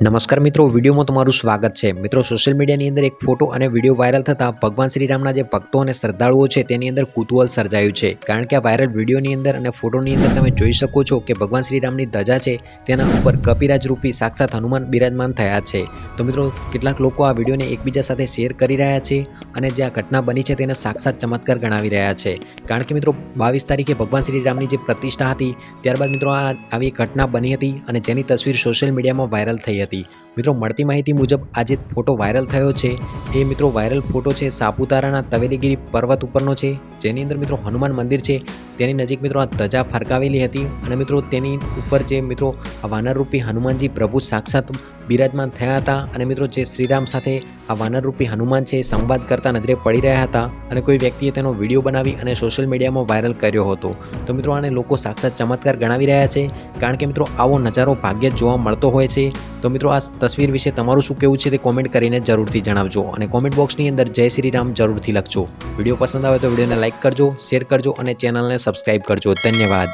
નમસ્કાર મિત્રો, વિડીયોમાં તમારું સ્વાગત છે। મિત્રો, સોશિયલ મીડિયાની અંદર એક ફોટો અને વિડીયો વાયરલ થતાં ભગવાન શ્રીરામના જે ભક્તો અને શ્રદ્ધાળુઓ છે તેની અંદર કુતૂહલ સર્જાયું છે। કારણ કે આ વાયરલ વિડીયોની અંદર અને ફોટોની અંદર તમે જોઈ શકો છો કે ભગવાન શ્રીરામની ધજા છે તેના ઉપર કપિરાજ રૂપી સાક્ષાત હનુમાન બિરાજમાન થયા છે। તો મિત્રો, કેટલાક લોકો આ વિડીયોને એકબીજા સાથે શેર કરી રહ્યા છે અને જે આ ઘટના બની છે તેને સાક્ષાત ચમત્કાર ગણાવી રહ્યા છે। કારણ કે મિત્રો, 22 તારીખે ભગવાન શ્રીરામની જે પ્રતિષ્ઠા હતી ત્યારબાદ મિત્રો આવી ઘટના બની હતી અને જેની તસવીર સોશિયલ મીડિયામાં વાયરલ થઈ હતી। મિત્રો, મળતી માહિતી મુજબ આ જે ફોટો વાયરલ થયો છે એ મિત્રો વાયરલ ફોટો છે સાપુતારાના તવેલીગીરી પર્વત ઉપરનો છે, જેની અંદર મિત્રો હનુમાન મંદિર છે તેની નજીક મિત્રો આ ધજા ફરકાવેલી હતી અને મિત્રો તેની ઉપર જે મિત્રો વાનરરૂપી હનુમાનજી પ્રભુ સાક્ષાત બિરાજમાન થયા હતા અને મિત્રો જે શ્રીરામ સાથે આ વાનરરૂપી હનુમાન છે સંવાદ કરતા નજરે પડી રહ્યા હતા અને કોઈ વ્યક્તિએ તેનો વિડીયો બનાવી અને સોશિયલ મીડિયામાં વાયરલ કર્યો હતો। તો મિત્રો, આને લોકો સાક્ષાત ચમત્કાર ગણાવી રહ્યા છે કારણ કે મિત્રો આવો નજારો ભાગ્યે જ જોવા મળતો હોય છે। તો મિત્રો, આ તસવીર વિશે તમારું શું કહેવું છે તે કોમેન્ટ કરીને જરૂરથી જણાવજો અને કોમેન્ટ બોક્સની અંદર જય શ્રી રામ જરૂરથી લખજો। વિડીયો પસંદ આવે તો વિડીયોને લાઇક કરજો, શેર કરજો અને ચેનલને સબસ્ક્રાઇબ કરજો। ધન્યવાદ।